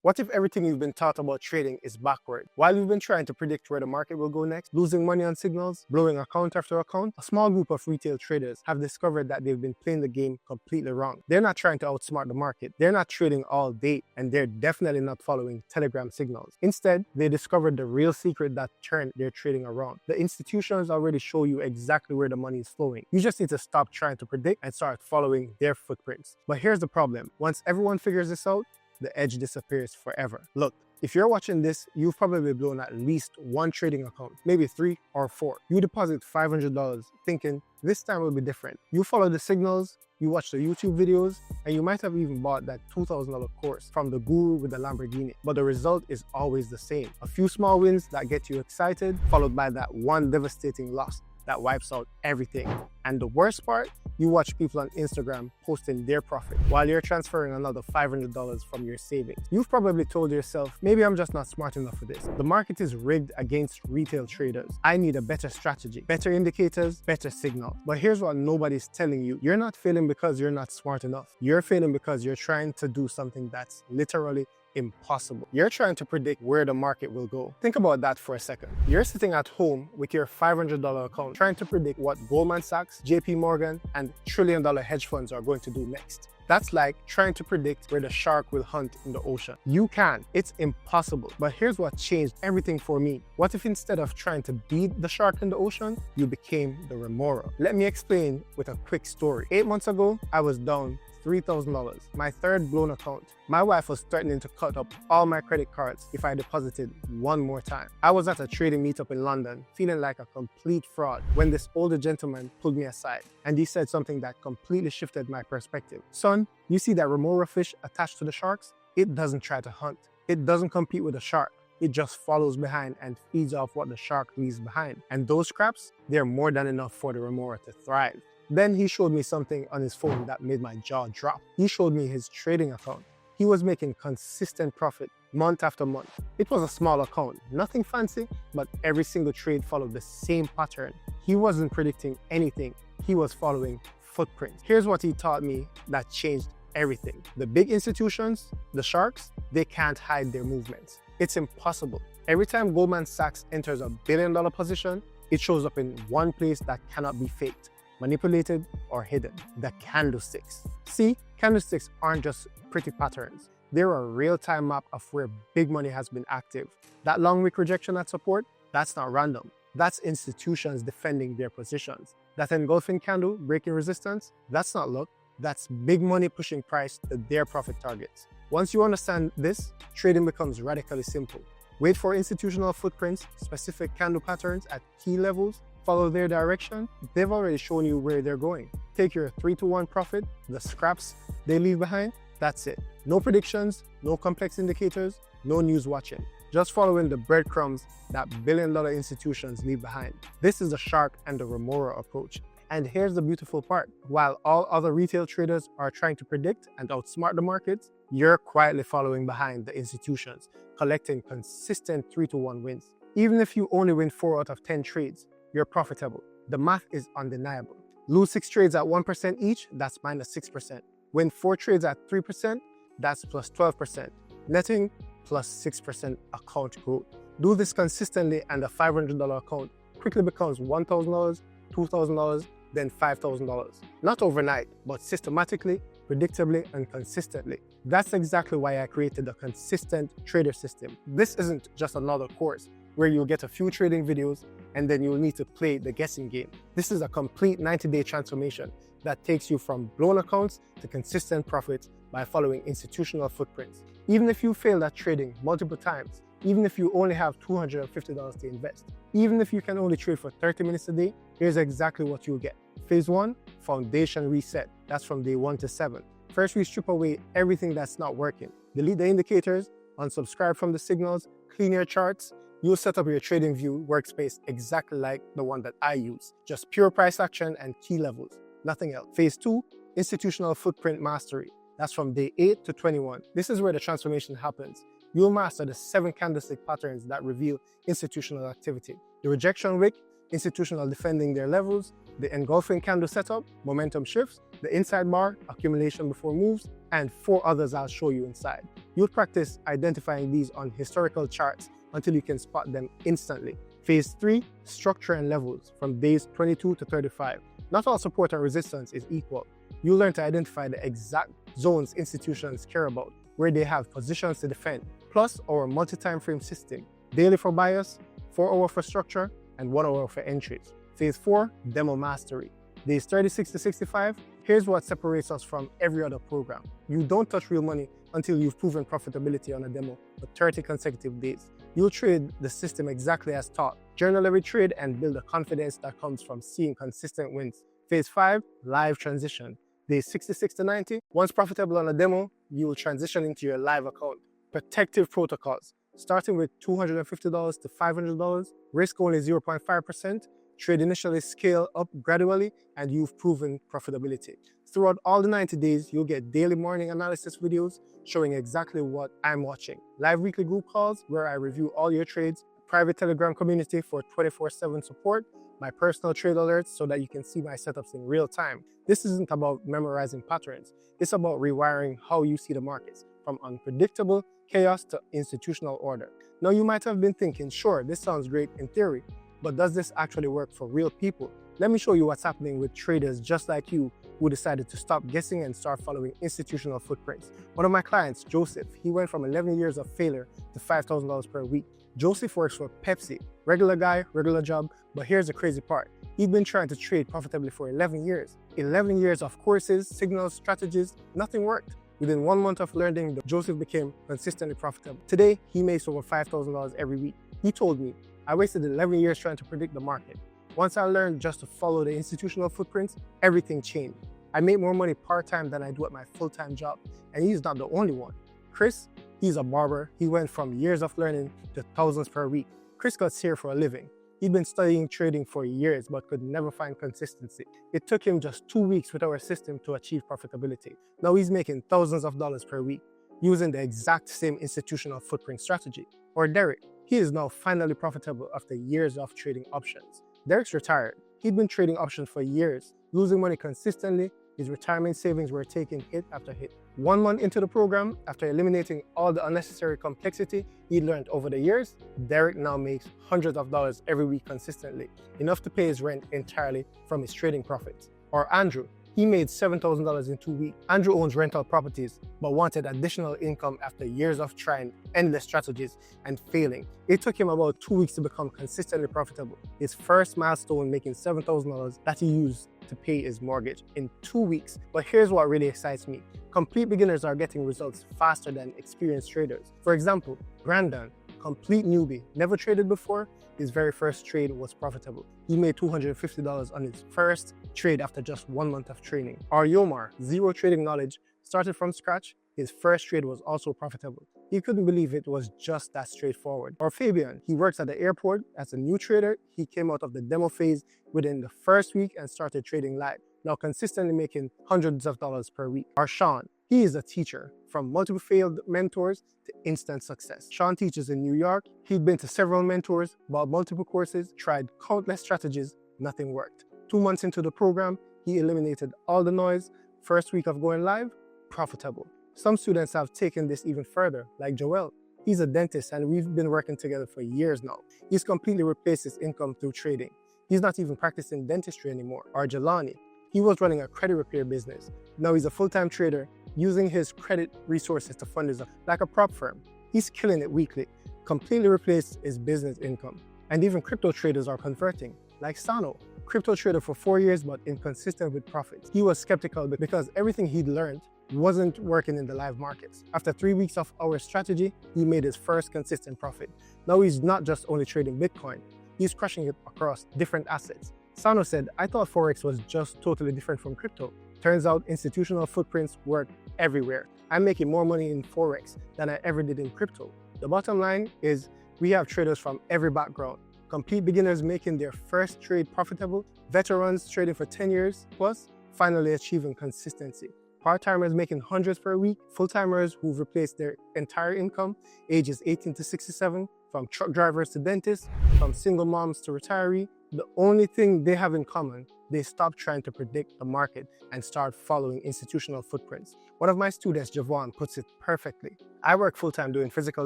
What if everything you've been taught about trading is backward? While you've been trying to predict where the market will go next, losing money on signals, blowing account after account, a small group of retail traders have discovered that they've been playing the game completely wrong. They're not trying to outsmart the market, they're not trading all day, and they're definitely not following Telegram signals. Instead, they discovered the real secret that turned their trading around. The institutions already show you exactly where the money is flowing. You just need to stop trying to predict and start following their footprints. But here's the problem. Once everyone figures this out, the edge disappears forever. Look, if you're watching this, you've probably blown at least one trading account, maybe 3 or 4. You deposit $500 thinking this time will be different. You follow the signals, you watch the YouTube videos, and you might have even bought that $2,000 course from the guru with the Lamborghini. But the result is always the same. A few small wins that get you excited, followed by that one devastating loss that wipes out everything. And the worst part, you watch people on Instagram posting their profit while you're transferring another $500 from your savings. You've probably told yourself, maybe I'm just not smart enough for this. The market is rigged against retail traders. I need a better strategy, better indicators, better signal. But here's what nobody's telling you. You're not failing because you're not smart enough. You're failing because you're trying to do something that's literally impossible. You're trying to predict where the market will go. Think about that for a second. You're sitting at home with your $500 account trying to predict what Goldman Sachs, JP Morgan, and trillion-dollar hedge funds are going to do next. That's like trying to predict where the shark will hunt in the ocean. You can. It's impossible. But here's what changed everything for me. What if instead of trying to beat the shark in the ocean, you became the remora? Let me explain with a quick story. 8 months ago, I was down $3,000, my third blown account. My wife was threatening to cut up all my credit cards if I deposited one more time. I was at a trading meetup in London, feeling like a complete fraud, when this older gentleman pulled me aside and he said something that completely shifted my perspective. Son, you see that remora fish attached to the sharks? It doesn't try to hunt. It doesn't compete with the shark. It just follows behind and feeds off what the shark leaves behind. And those scraps, they're more than enough for the remora to thrive. Then he showed me something on his phone that made my jaw drop. He showed me his trading account. He was making consistent profit month after month. It was a small account, nothing fancy, but every single trade followed the same pattern. He wasn't predicting anything. He was following footprints. Here's what he taught me that changed everything. The big institutions, the sharks, they can't hide their movements. It's impossible. Every time Goldman Sachs enters a billion-dollar position, it shows up in one place that cannot be faked, manipulated, or hidden: the candlesticks. See, candlesticks aren't just pretty patterns. They're a real-time map of where big money has been active. That long wick rejection at support, that's not random. That's institutions defending their positions. That engulfing candle breaking resistance, that's not luck. That's big money pushing price to their profit targets. Once you understand this, trading becomes radically simple. Wait for institutional footprints, specific candle patterns at key levels, follow their direction. They've already shown you where they're going. Take your 3-to-1 profit, the scraps they leave behind, that's it. No predictions, no complex indicators, no news watching. Just following the breadcrumbs that billion-dollar institutions leave behind. This is the shark and the remora approach. And here's the beautiful part. While all other retail traders are trying to predict and outsmart the markets, you're quietly following behind the institutions, collecting consistent 3-to-1 wins. Even if you only win 4 out of 10 trades, you're profitable. The math is undeniable. Lose 6 trades at 1% each, that's minus 6%. Win 4 trades at 3%, that's plus 12%. Netting, plus 6% account growth. Do this consistently and the $500 account quickly becomes $1,000, $2,000, then $5,000. Not overnight, but systematically, predictably, and consistently. That's exactly why I created the Consistent Trader System. This isn't just another course where you'll get a few trading videos and then you'll need to play the guessing game. This is a complete 90-day transformation that takes you from blown accounts to consistent profits by following institutional footprints. Even if you failed at trading multiple times, even if you only have $250 to invest, even if you can only trade for 30 minutes a day, here's exactly what you'll get. Phase 1, foundation reset. That's from day 1 to 7. First, we strip away everything that's not working. Delete the indicators, unsubscribe from the signals, clean your charts. You'll set up your TradingView workspace exactly like the one that I use. Just pure price action and key levels, nothing else. Phase 2, institutional footprint mastery. That's from day 8 to 21. This is where the transformation happens. You'll master the 7 candlestick patterns that reveal institutional activity. The rejection wick, institutional defending their levels, the engulfing candle setup, momentum shifts, the inside bar, accumulation before moves, and 4 others I'll show you inside. You'll practice identifying these on historical charts until you can spot them instantly. Phase 3, structure and levels from days 22 to 35. Not all support and resistance is equal. You'll learn to identify the exact zones institutions care about, where they have positions to defend, plus our multi-time frame system, daily for bias, 4 hours for structure, and 1 hour for entries. Phase 4, demo mastery. Days 36 to 65, here's what separates us from every other program. You don't touch real money until you've proven profitability on a demo for 30 consecutive days. You'll trade the system exactly as taught, journal every trade, and build the confidence that comes from seeing consistent wins. Phase 5, live transition. Days 66 to 90, once profitable on a demo, you will transition into your live account. Protective protocols, starting with $250 to $500, risk only 0.5%, trade initially, scale up gradually, and you've proven profitability. Throughout all the 90 days, you'll get daily morning analysis videos showing exactly what I'm watching. Live weekly group calls where I review all your trades, private Telegram community for 24/7 support, my personal trade alerts so that you can see my setups in real time. This isn't about memorizing patterns. It's about rewiring how you see the markets, from unpredictable chaos to institutional order. Now you might have been thinking, sure, this sounds great in theory, but does this actually work for real people? Let me show you what's happening with traders just like you who decided to stop guessing and start following institutional footprints. One of my clients, Joseph, he went from 11 years of failure to $5,000 per week. Joseph works for Pepsi. Regular guy, regular job, but here's the crazy part. He'd been trying to trade profitably for 11 years. 11 years of courses, signals, strategies, nothing worked. Within 1 month of learning, Joseph became consistently profitable. Today, he makes over $5,000 every week. He told me, I wasted 11 years trying to predict the market. Once I learned just to follow the institutional footprints, everything changed. I make more money part-time than I do at my full-time job, and he's not the only one. Chris, he's a barber. He went from years of learning to thousands per week. Chris cuts hair for a living. He'd been studying trading for years but could never find consistency. It took him just 2 weeks with our system to achieve profitability. Now he's making thousands of dollars per week using the exact same institutional footprint strategy. Or Derek, he is now finally profitable after years of trading options. Derek's retired. He'd been trading options for years, losing money consistently. His retirement savings were taking hit after hit. 1 month into the program, after eliminating all the unnecessary complexity he'd learned over the years, Derek now makes hundreds of dollars every week consistently, enough to pay his rent entirely from his trading profits. Or Andrew, he made $7,000 in 2 weeks. Andrew owns rental properties, but wanted additional income after years of trying endless strategies and failing. It took him about 2 weeks to become consistently profitable. His first milestone, making $7,000 that he used to pay his mortgage in 2 weeks. But here's what really excites me. Complete beginners are getting results faster than experienced traders. For example, Brandon, complete newbie, never traded before. His very first trade was profitable. He made $250 on his first trade after just 1 month of training. Or Yomar, zero trading knowledge, started from scratch. His first trade was also profitable. He couldn't believe it was just that straightforward. Or Fabian, he works at the airport as a new trader. He came out of the demo phase within the first week and started trading live, now consistently making hundreds of dollars per week. Or Sean, he is a teacher, from multiple failed mentors to instant success. Sean teaches in New York. He'd been to several mentors, bought multiple courses, tried countless strategies, nothing worked. 2 months into the program, he eliminated all the noise. First week of going live, profitable. Some students have taken this even further, like Joel. He's a dentist and we've been working together for years now. He's completely replaced his income through trading. He's not even practicing dentistry anymore. Or Jelani, he was running a credit repair business. Now he's a full-time trader, using his credit resources to fund his like a prop firm. He's killing it weekly, completely replaced his business income. And even crypto traders are converting, like Sano. Crypto trader for 4 years but inconsistent with profits. He was skeptical because everything he'd learned wasn't working in the live markets. After 3 weeks of our strategy, he made his first consistent profit. Now he's not just only trading Bitcoin, he's crushing it across different assets. Sano said, I thought Forex was just totally different from crypto. Turns out institutional footprints work everywhere. I'm making more money in Forex than I ever did in crypto. The bottom line is we have traders from every background. Complete beginners making their first trade profitable, veterans trading for 10 years plus, finally achieving consistency. Part-timers making hundreds per week, full-timers who've replaced their entire income, ages 18 to 67, from truck drivers to dentists, from single moms to retiree. The only thing they have in common they stop trying to predict the market and start following institutional footprints. One of my students, Javon, puts it perfectly. I work full-time doing physical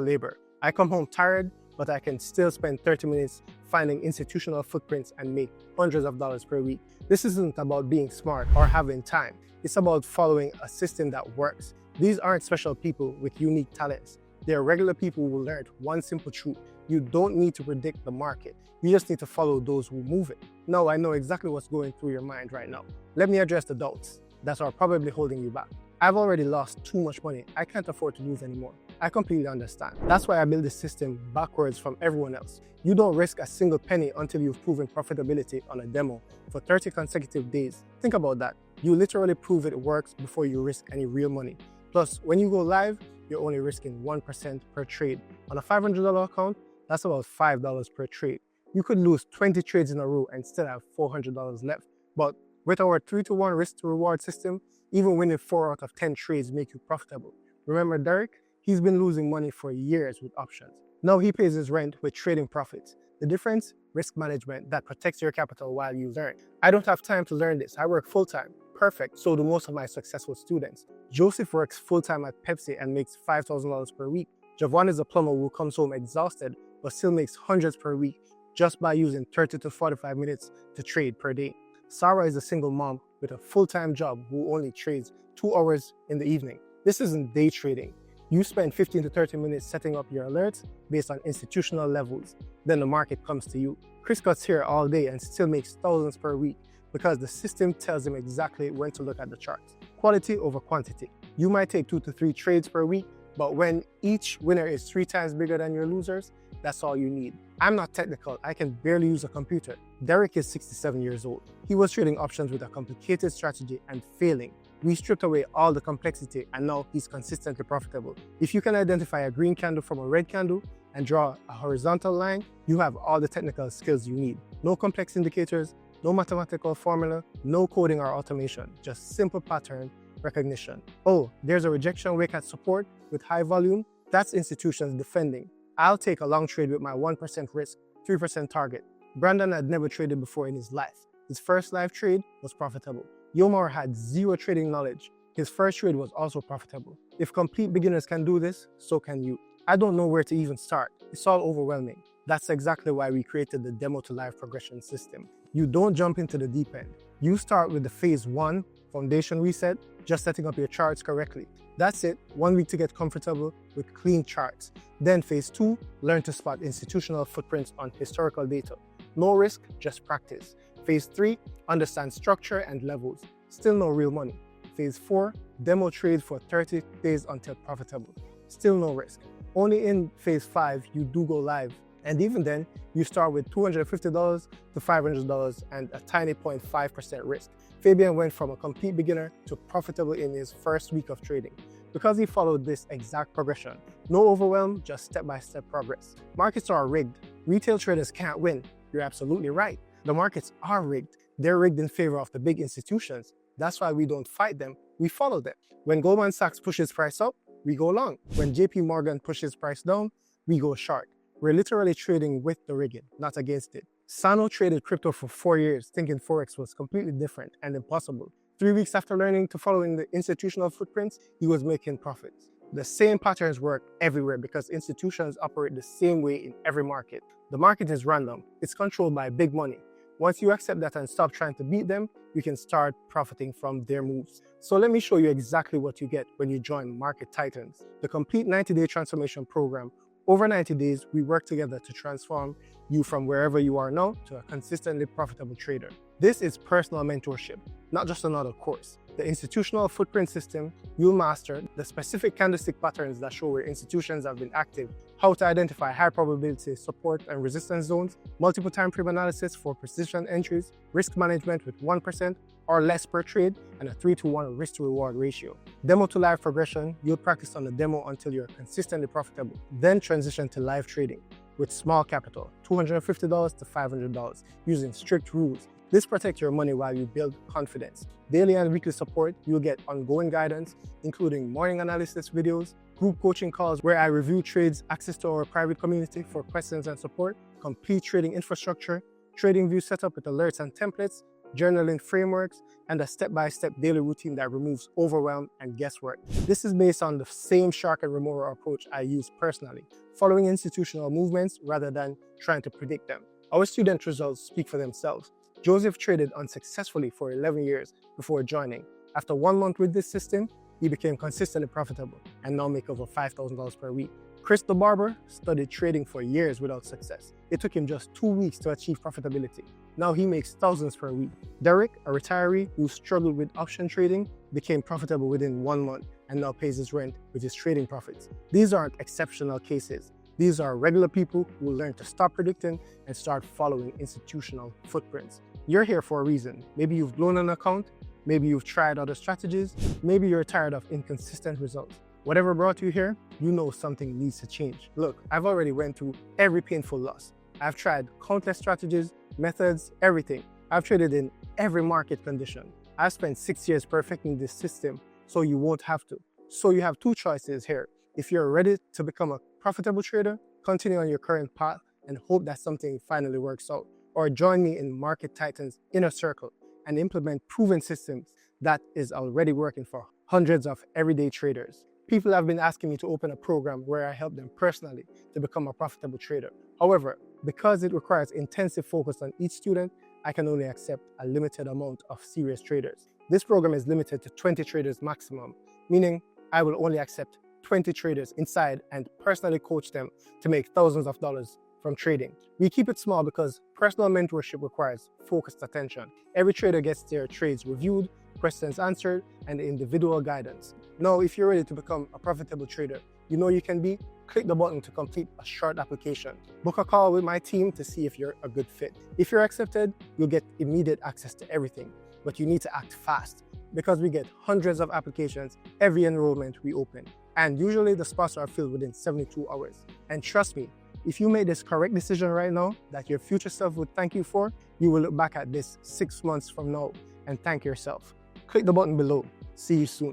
labor. I come home tired, but I can still spend 30 minutes finding institutional footprints and make hundreds of dollars per week. This isn't about being smart or having time. It's about following a system that works. These aren't special people with unique talents. They are regular people who learned one simple truth. You don't need to predict the market. You just need to follow those who move it. Now, I know exactly what's going through your mind right now. Let me address the doubts that are probably holding you back. I've already lost too much money. I can't afford to lose anymore. I completely understand. That's why I built this system backwards from everyone else. You don't risk a single penny until you've proven profitability on a demo for 30 consecutive days. Think about that. You literally prove it works before you risk any real money. Plus, when you go live, you're only risking 1% per trade. On a $500 account, that's about $5 per trade. You could lose 20 trades in a row and still have $400 left. But with our 3-to-1 risk to reward system, even winning 4 out of 10 trades make you profitable. Remember Derek? He's been losing money for years with options. Now he pays his rent with trading profits. The difference? Risk management that protects your capital while you learn. I don't have time to learn this. I work full-time. Perfect. So do most of my successful students. Joseph works full-time at Pepsi and makes $5,000 per week. Javon is a plumber who comes home exhausted but still makes hundreds per week just by using 30 to 45 minutes to trade per day. Sarah is a single mom with a full-time job who only trades 2 hours in the evening. This isn't day trading. You spend 15 to 30 minutes setting up your alerts based on institutional levels. Then the market comes to you. Chris cuts here all day and still makes thousands per week because the system tells him exactly when to look at the charts. Quality over quantity. You might take 2 to 3 trades per week, but when each winner is 3 times bigger than your losers, that's all you need. I'm not technical. I can barely use a computer. Derek is 67 years old. He was trading options with a complicated strategy and failing. We stripped away all the complexity and now he's consistently profitable. If you can identify a green candle from a red candle and draw a horizontal line, you have all the technical skills you need. No complex indicators, no mathematical formula, no coding or automation, just simple pattern recognition. Oh, there's a rejection wake at support with high volume. That's institutions defending. I'll take a long trade with my 1% risk, 3% target. Brandon had never traded before in his life. His first live trade was profitable. Yomar had zero trading knowledge. His first trade was also profitable. If complete beginners can do this, so can you. I don't know where to even start. It's all overwhelming. That's exactly why we created the demo to live progression system. You don't jump into the deep end. You start with the phase 1, foundation reset, just setting up your charts correctly. That's it, 1 week to get comfortable with clean charts. Then phase 2, learn to spot institutional footprints on historical data. No risk, just practice. Phase 3, understand structure and levels. Still no real money. Phase 4, demo trade for 30 days until profitable. Still no risk. Only in phase 5, you do go live. And even then, you start with $250 to $500 and a tiny 0.5% risk. Fabian went from a complete beginner to profitable in his first week of trading because he followed this exact progression. No overwhelm, just step-by-step progress. Markets are rigged. Retail traders can't win. You're absolutely right. The markets are rigged. They're rigged in favor of the big institutions. That's why we don't fight them, we follow them. When Goldman Sachs pushes price up, we go long. When JP Morgan pushes price down, we go short. We're literally trading with the rigging, not against it. Sano traded crypto for 4 years, thinking Forex was completely different and impossible. 3 weeks after learning to following the institutional footprints, he was making profits. The same patterns work everywhere because institutions operate the same way in every market. The market is random. It's controlled by big money. Once you accept that and stop trying to beat them, you can start profiting from their moves. So let me show you exactly what you get when you join Market Titans, the complete 90-day transformation program. Over 90 days, we work together to transform you from wherever you are now to a consistently profitable trader. This is personal mentorship, not just another course. The institutional footprint system, you'll master the specific candlestick patterns that show where institutions have been active, how to identify high probability support and resistance zones, multiple time frame analysis for precision entries, risk management with 1% or less per trade, and a 3-to-1 risk to reward ratio. Demo to live progression, you'll practice on the demo until you're consistently profitable. Then transition to live trading with small capital, $250 to $500, using strict rules. This protects your money while you build confidence. Daily and weekly support, you'll get ongoing guidance, including morning analysis videos, group coaching calls where I review trades, access to our private community for questions and support, complete trading infrastructure, trading view setup with alerts and templates, journaling frameworks, and a step-by-step daily routine that removes overwhelm and guesswork. This is based on the same Shark and Remora approach I use personally, following institutional movements rather than trying to predict them. Our student results speak for themselves. Joseph traded unsuccessfully for 11 years before joining. After 1 month with this system, he became consistently profitable and now makes over $5,000 per week. Chris the barber studied trading for years without success. It took him just 2 weeks to achieve profitability. Now he makes thousands per week. Derek, a retiree who struggled with option trading, became profitable within 1 month and now pays his rent with his trading profits. These aren't exceptional cases. These are regular people who learn to stop predicting and start following institutional footprints. You're here for a reason. Maybe you've blown an account, maybe you've tried other strategies, maybe you're tired of inconsistent results. Whatever brought you here, you know something needs to change. Look, I've already went through every painful loss. I've tried countless strategies, methods, everything. I've traded in every market condition. I've spent 6 years perfecting this system so you won't have to. So you have 2 choices here. If you're ready to become a profitable trader, continue on your current path and hope that something finally works out. Or join me in Market Titan's inner circle and implement proven systems that is already working for hundreds of everyday traders. People have been asking me to open a program where I help them personally to become a profitable trader. However, because it requires intensive focus on each student, I can only accept a limited amount of serious traders. This program is limited to 20 traders maximum, meaning I will only accept 20 traders inside and personally coach them to make thousands of dollars from trading. We keep it small because personal mentorship requires focused attention. Every trader gets their trades reviewed, questions answered, and individual guidance. Now, if you're ready to become a profitable trader, you know you can be, click the button to complete a short application. Book a call with my team to see if you're a good fit. If you're accepted, you'll get immediate access to everything, but you need to act fast because we get hundreds of applications every enrollment we open. And usually the spots are filled within 72 hours. And trust me, if you made this correct decision right now that your future self would thank you for, you will look back at this 6 months from now and thank yourself. Click the button below. See you soon.